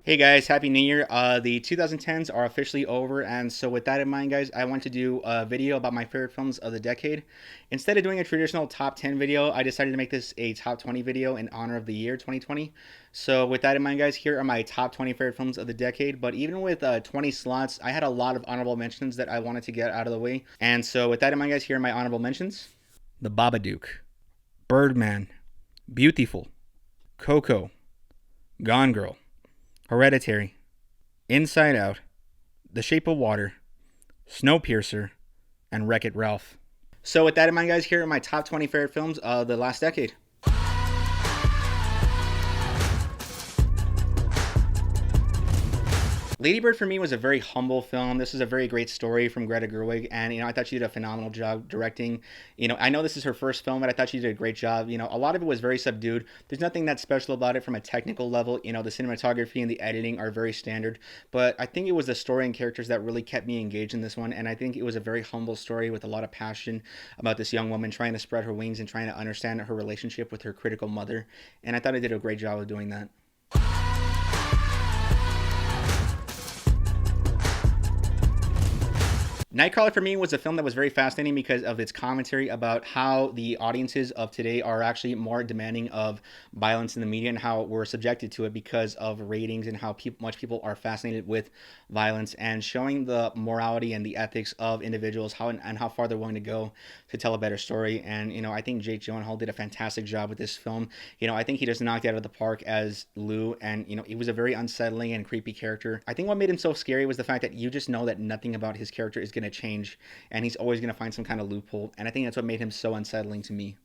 Hey guys, Happy New Year. The 2010s are officially over, and so with that in mind, guys, I want to do a video about my favorite films of the decade. Instead of doing a traditional top 10 video, I decided to make this a top 20 video in honor of the year 2020. So with that in mind, guys, here are my top 20 favorite films of the decade. But even with 20 slots, I had a lot of honorable mentions that I wanted to get out of the way. And so with that in mind, guys, here are my honorable mentions. The Babadook, Birdman, Beautiful, Coco, Gone Girl, Hereditary, Inside Out, The Shape of Water, Snowpiercer, and Wreck-It Ralph. So with that in mind, guys, here are my top 20 favorite films of the last decade. Lady Bird for me was a very humble film. This is a very great story from Greta Gerwig, and I thought she did a phenomenal job directing. I know this is her first film, but I thought she did a great job. A lot of it was very subdued. There's nothing that special about it from a technical level. The cinematography and the editing are very standard, but I think it was the story and characters that really kept me engaged in this one, and I think it was a very humble story with a lot of passion about this young woman trying to spread her wings and trying to understand her relationship with her critical mother, and I thought it did a great job of doing that. Nightcrawler for me was a film that was very fascinating because of its commentary about how the audiences of today are actually more demanding of violence in the media and how we're subjected to it because of ratings and how much people are fascinated with violence, and showing the morality and the ethics of individuals, and how far they're willing to go to tell a better story. And I think Jake Gyllenhaal did a fantastic job with this film. I think he just knocked it out of the park as Lou, and he was a very unsettling and creepy character. I think what made him so scary was the fact that you just know that nothing about his character is going to change, and he's always going to find some kind of loophole, and I think that's what made him so unsettling to me.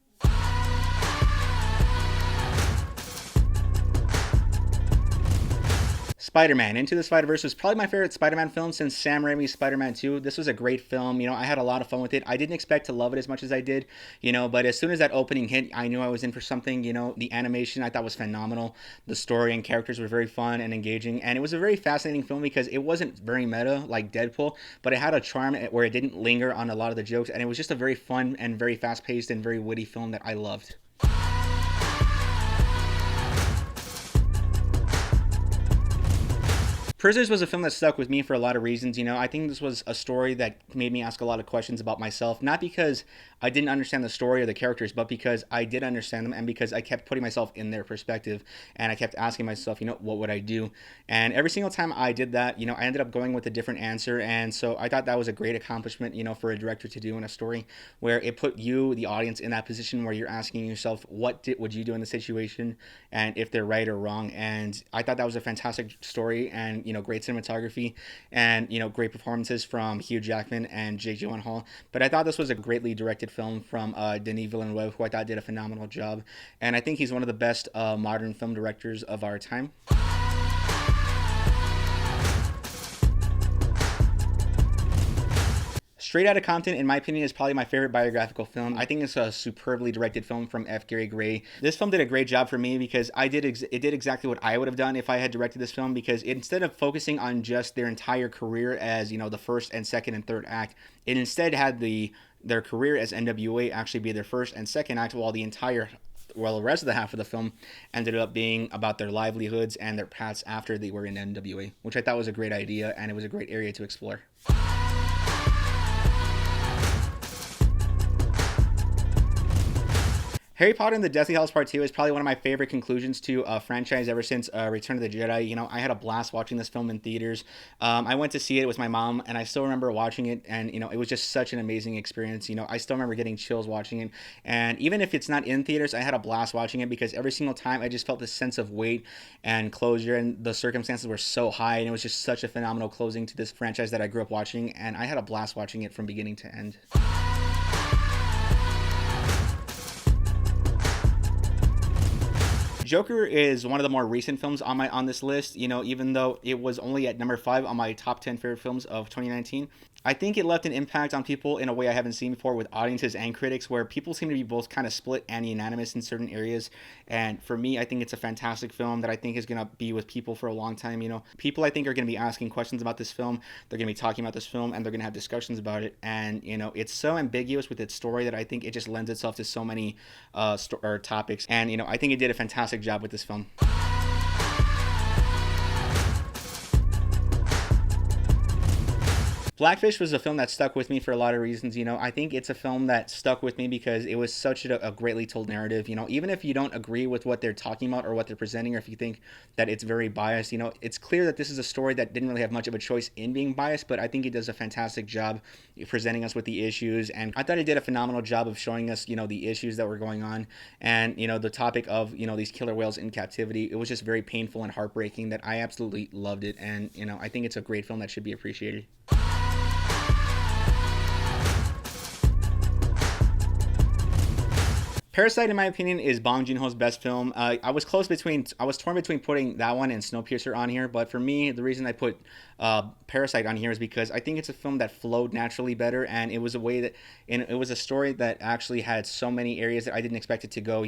Spider-Man Into the Spider-Verse was probably my favorite Spider-Man film since Sam Raimi's Spider-Man 2. This was a great film. I had a lot of fun with it. I didn't expect to love it as much as I did, but as soon as that opening hit, I knew I was in for something. The animation I thought was phenomenal. The story and characters were very fun and engaging, and it was a very fascinating film because it wasn't very meta like Deadpool, but it had a charm where it didn't linger on a lot of the jokes, and it was just a very fun and very fast-paced and very witty film that I loved. Prisoners was a film that stuck with me for a lot of reasons. I think this was a story that made me ask a lot of questions about myself, not because I didn't understand the story or the characters, but because I did understand them, and because I kept putting myself in their perspective, and I kept asking myself, what would I do? And every single time I did that, I ended up going with a different answer, and so I thought that was a great accomplishment, for a director to do in a story, where it put you, the audience, in that position where you're asking yourself, would you do in the situation, and if they're right or wrong. And I thought that was a fantastic story, and great cinematography, and great performances from Hugh Jackman and Jake Gyllenhaal. But I thought this was a greatly directed film from Denis Villeneuve, who I thought did a phenomenal job, and I think he's one of the best modern film directors of our time. Straight Outta Compton, in my opinion, is probably my favorite biographical film. I think it's a superbly directed film from F. Gary Gray. This film did a great job for me because it did exactly what I would have done if I had directed this film, because instead of focusing on just their entire career as, the first and second and third act, it instead had their career as NWA actually be their first and second act, while the rest of the half of the film ended up being about their livelihoods and their paths after they were in NWA, which I thought was a great idea, and it was a great area to explore. Harry Potter and the Deathly Hallows Part 2 is probably one of my favorite conclusions to a franchise ever since Return of the Jedi. I had a blast watching this film in theaters. I went to see it with my mom, and I still remember watching it, and, it was just such an amazing experience. I still remember getting chills watching it, and even if it's not in theaters, I had a blast watching it because every single time I just felt this sense of weight and closure, and the circumstances were so high, and it was just such a phenomenal closing to this franchise that I grew up watching, and I had a blast watching it from beginning to end. Joker is one of the more recent films on this list. Even though it was only at number 5 on my top 10 favorite films of 2019, I think it left an impact on people in a way I haven't seen before, with audiences and critics, where people seem to be both kind of split and unanimous in certain areas. And for me, I think it's a fantastic film that I think is going to be with people for a long time. People I think are going to be asking questions about this film. They're going to be talking about this film, and they're going to have discussions about it. And it's so ambiguous with its story that I think it just lends itself to so many topics. And I think it did a fantastic job with this film. Blackfish was a film that stuck with me for a lot of reasons. I think it's a film that stuck with me because it was such a greatly told narrative. Even if you don't agree with what they're talking about or what they're presenting, or if you think that it's very biased, it's clear that this is a story that didn't really have much of a choice in being biased, but I think it does a fantastic job presenting us with the issues. And I thought it did a phenomenal job of showing us, the issues that were going on, and, the topic of, these killer whales in captivity. It was just very painful and heartbreaking that I absolutely loved it. And, I think it's a great film that should be appreciated. Parasite, in my opinion, is Bong Joon-ho's best film. I was torn between putting that one and Snowpiercer on here, but for me, the reason I put Parasite on here is because I think it's a film that flowed naturally better, and it was it was a story that actually had so many areas that I didn't expect it to go.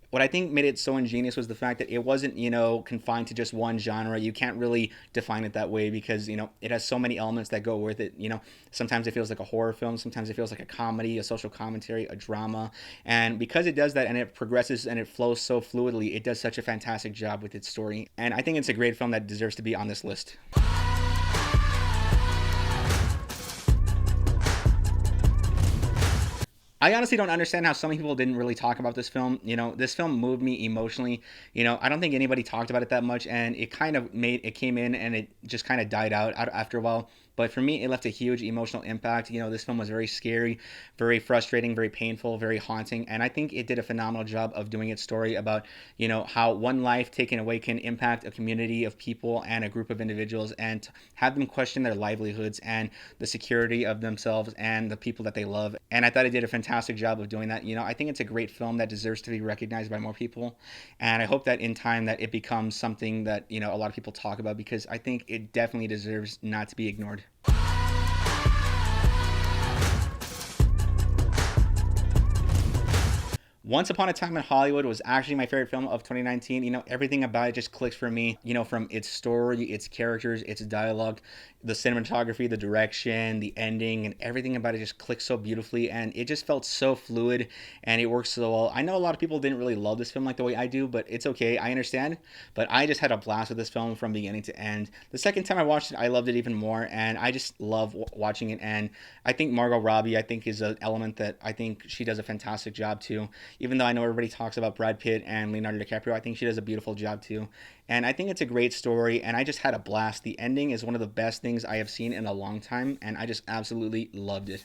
What I think made it so ingenious was the fact that it wasn't, confined to just one genre. You can't really define it that way because, it has so many elements that go with it. Sometimes it feels like a horror film, sometimes it feels like a comedy, a social commentary, a drama. And because it does that and it progresses and it flows so fluidly, it does such a fantastic job with its story. And I think it's a great film that deserves to be on this list. I honestly don't understand how some people didn't really talk about this film. This film moved me emotionally. I don't think anybody talked about it that much, and it came in and it just kind of died out after a while. But for me, it left a huge emotional impact. This film was very scary, very frustrating, very painful, very haunting. And I think it did a phenomenal job of doing its story about, how one life taken away can impact a community of people and a group of individuals, and have them question their livelihoods and the security of themselves and the people that they love. And I thought it did a fantastic job of doing that. I think it's a great film that deserves to be recognized by more people. And I hope that in time that it becomes something that, a lot of people talk about, because I think it definitely deserves not to be ignored. Once Upon a Time in Hollywood was actually my favorite film of 2019. Everything about it just clicks for me, from its story, its characters, its dialogue, the cinematography, the direction, the ending, and everything about it just clicks so beautifully. And it just felt so fluid and it works so well. I know a lot of people didn't really love this film like the way I do, but it's okay. I understand. But I just had a blast with this film from beginning to end. The second time I watched it, I loved it even more. And I just love watching it. And I think Margot Robbie, is an element that I think she does a fantastic job too. Even though I know everybody talks about Brad Pitt and Leonardo DiCaprio, I think she does a beautiful job too. And I think it's a great story, and I just had a blast. The ending is one of the best things I have seen in a long time, and I just absolutely loved it.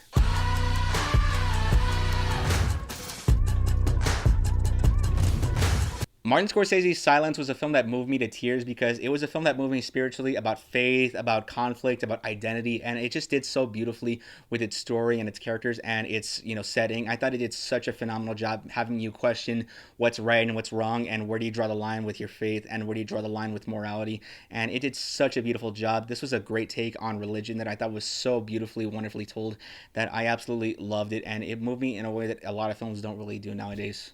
Martin Scorsese's Silence was a film that moved me to tears because it was a film that moved me spiritually, about faith, about conflict, about identity, and it just did so beautifully with its story and its characters and its, setting. I thought it did such a phenomenal job having you question what's right and what's wrong, and where do you draw the line with your faith, and where do you draw the line with morality. And it did such a beautiful job. This was a great take on religion that I thought was so beautifully, wonderfully told, that I absolutely loved it, and it moved me in a way that a lot of films don't really do nowadays.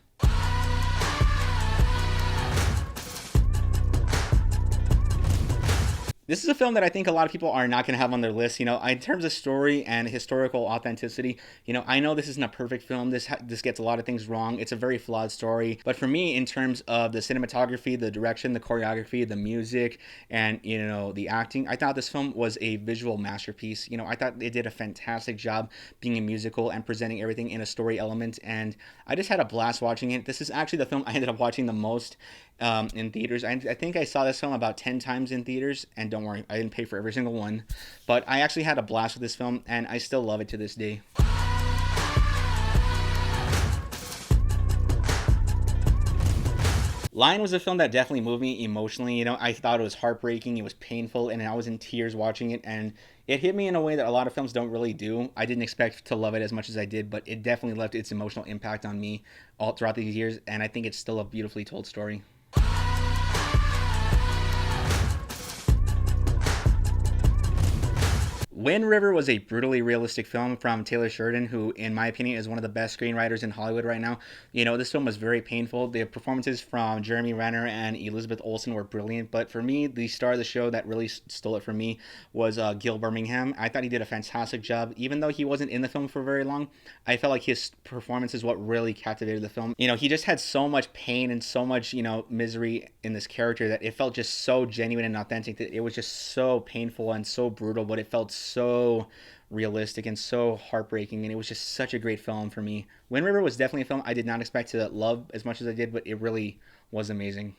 This is a film that I think a lot of people are not going to have on their list. In terms of story and historical authenticity, I know this isn't a perfect film. This gets a lot of things wrong. It's a very flawed story. But for me, in terms of the cinematography, the direction, the choreography, the music, and, the acting, I thought this film was a visual masterpiece. I thought they did a fantastic job being a musical and presenting everything in a story element. And I just had a blast watching it. This is actually the film I ended up watching the most in theaters. I think I saw this film about 10 times in theaters, and don't worry, I didn't pay for every single one, but I actually had a blast with this film, and I still love it to this day. Lion was a film that definitely moved me emotionally. I thought it was heartbreaking, it was painful, and I was in tears watching it, and it hit me in a way that a lot of films don't really do. I didn't expect to love it as much as I did, but it definitely left its emotional impact on me all throughout these years, and I think it's still a beautifully told story. Wind River was a brutally realistic film from Taylor Sheridan, who, in my opinion, is one of the best screenwriters in Hollywood right now. This film was very painful. The performances from Jeremy Renner and Elizabeth Olsen were brilliant, but for me, the star of the show that really stole it from me was Gil Birmingham. I thought he did a fantastic job. Even though he wasn't in the film for very long, I felt like his performance is what really captivated the film. He just had so much pain and so much, misery in this character that it felt just so genuine and authentic, that it was just so painful and so brutal, but it felt so realistic and so heartbreaking, and it was just such a great film for me. Wind River was definitely a film I did not expect to love as much as I did, but it really was amazing.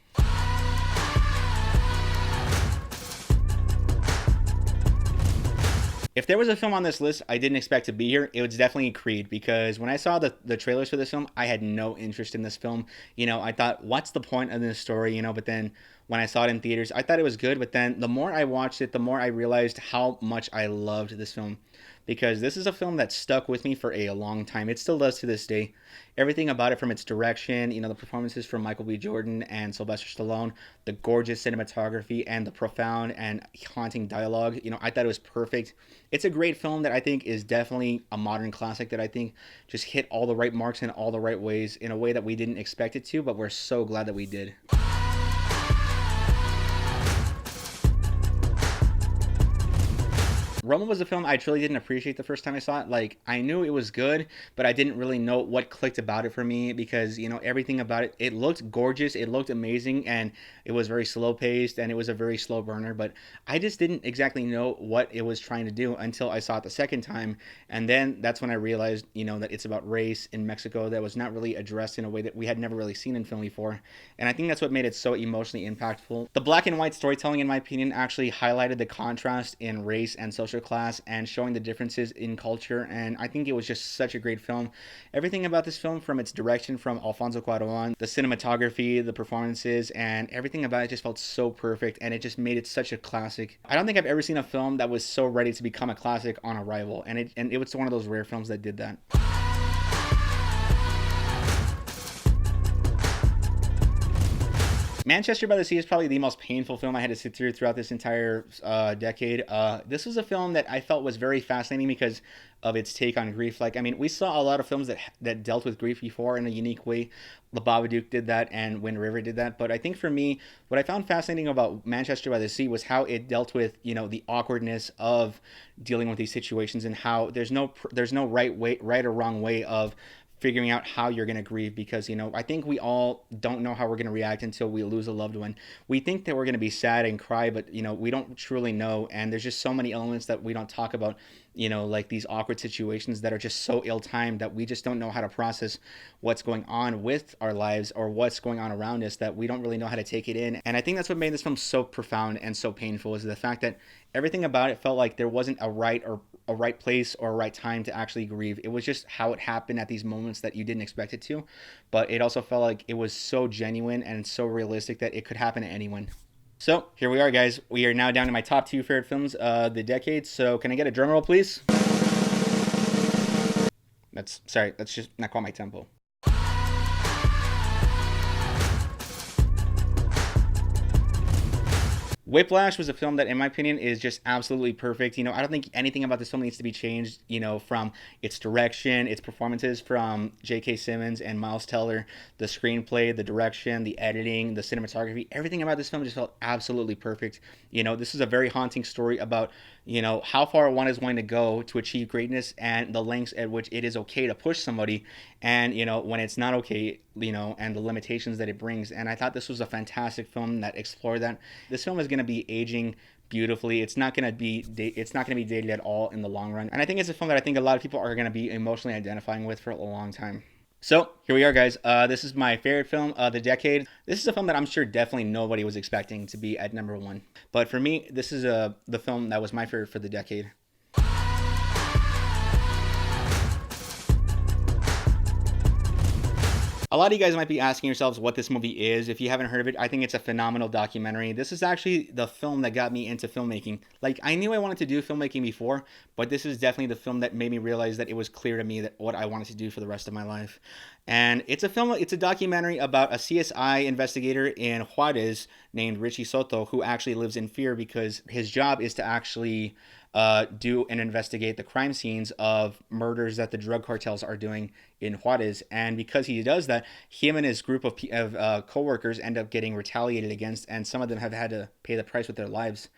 If there was a film on this list I didn't expect to be here, it was definitely Creed, because when I saw the trailers for this film, I had no interest in this film. I thought, what's the point of this story? But then when I saw it in theaters, I thought it was good, but then the more I watched it, the more I realized how much I loved this film, because this is a film that stuck with me for a long time. It still does to this day. Everything about it, from its direction, the performances from Michael B. Jordan and Sylvester Stallone, the gorgeous cinematography, and the profound and haunting dialogue, I thought it was perfect. It's a great film that I think is definitely a modern classic that I think just hit all the right marks in all the right ways in a way that we didn't expect it to, but we're so glad that we did. Roma was a film I truly didn't appreciate the first time I saw it. Like, I knew it was good, but I didn't really know what clicked about it for me, because, everything about it, it looked gorgeous, it looked amazing, and it was very slow paced, and it was a very slow burner, but I just didn't exactly know what it was trying to do until I saw it the second time. And then that's when I realized, that it's about race in Mexico that was not really addressed in a way that we had never really seen in film before. And I think that's what made it so emotionally impactful. The black and white storytelling, in my opinion, actually highlighted the contrast in race and social class and showing the differences in culture, and I think it was just such a great film. Everything about this film, from its direction from Alfonso Cuarón, the cinematography, the performances, and everything about it just felt so perfect, and it just made it such a classic. I don't think I've ever seen a film that was so ready to become a classic on arrival, and it was one of those rare films that did that. Manchester by the Sea is probably the most painful film I had to sit through throughout this entire decade. This was a film that I felt was very fascinating because of its take on grief. Like, I mean, we saw a lot of films that dealt with grief before in a unique way. The Babadook did that, and Wind River did that. But I think for me, what I found fascinating about Manchester by the Sea was how it dealt with, the awkwardness of dealing with these situations, and how there's no right or wrong way of figuring out how you're going to grieve, because I think we all don't know how we're going to react until we lose a loved one. We think that we're going to be sad and cry, but we don't truly know, and there's just so many elements that we don't talk about, like these awkward situations that are just so ill-timed that we just don't know how to process what's going on with our lives or what's going on around us, that we don't really know how to take it in. And I think that's what made this film so profound and so painful, is the fact that everything about it felt like there wasn't a right place or a right time to actually grieve. It was just how it happened at these moments that you didn't expect it to, but it also felt like it was so genuine and so realistic that it could happen to anyone. So here we are, guys. We are now down to my top 2 favorite films of the decade. So can I get a drum roll, please? That's just not quite my tempo. Whiplash was a film that, in my opinion, is just absolutely perfect. I don't think anything about this film needs to be changed, from its direction, its performances from J.K. Simmons and Miles Teller, the screenplay, the direction, the editing, the cinematography. Everything about this film just felt absolutely perfect. This is a very haunting story about, how far one is willing to go to achieve greatness, and the lengths at which it is okay to push somebody, and, when it's not okay, and the limitations that it brings. And I thought this was a fantastic film that explored that. This film is going to be aging beautifully. It's not going to be dated at all in the long run. And I think it's a film that I think a lot of people are going to be emotionally identifying with for a long time. So here we are, guys. This is my favorite film of the decade. This is a film that I'm sure definitely nobody was expecting to be at number 1. But for me, this is the film that was my favorite for the decade. A lot of you guys might be asking yourselves what this movie is. If you haven't heard of it, I think it's a phenomenal documentary. This is actually the film that got me into filmmaking. Like, I knew I wanted to do filmmaking before, but this is definitely the film that made me realize that it was clear to me that what I wanted to do for the rest of my life. And it's a documentary about a CSI investigator in Juarez named Richie Soto, who actually lives in fear because his job is to actually do and investigate the crime scenes of murders that the drug cartels are doing in Juarez. And because he does that, him and his group of co-workers end up getting retaliated against, and some of them have had to pay the price with their lives.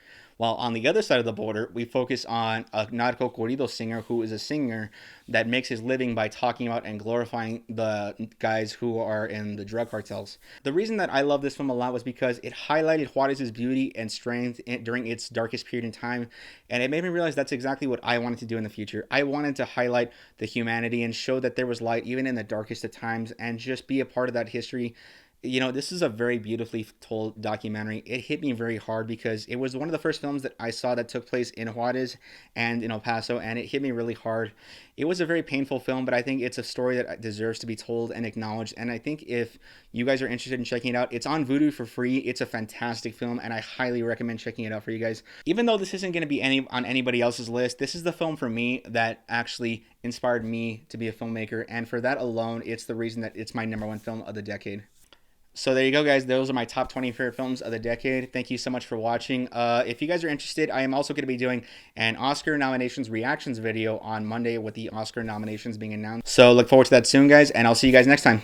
While on the other side of the border, we focus on a narco corrido singer who is a singer that makes his living by talking about and glorifying the guys who are in the drug cartels. The reason that I love this film a lot was because it highlighted Juarez's beauty and strength during its darkest period in time, and it made me realize that's exactly what I wanted to do in the future. I wanted to highlight the humanity and show that there was light even in the darkest of times, and just be a part of that history. You know, this is a very beautifully told documentary. It hit me very hard because it was one of the first films that I saw that took place in Juarez and in El Paso, and it hit me really hard. It was a very painful film, but I think it's a story that deserves to be told and acknowledged. And I think if you guys are interested in checking it out, it's on Vudu for free. It's a fantastic film, and I highly recommend checking it out for you guys. Even though this isn't going to be on anybody else's list, this is the film for me that actually inspired me to be a filmmaker, and for that alone, it's the reason that it's my #1 film of the decade. So there you go, guys. Those are my top 20 favorite films of the decade. Thank you so much for watching. If you guys are interested, I am also going to be doing an Oscar nominations reactions video on Monday with the Oscar nominations being announced. So look forward to that soon, guys, and I'll see you guys next time.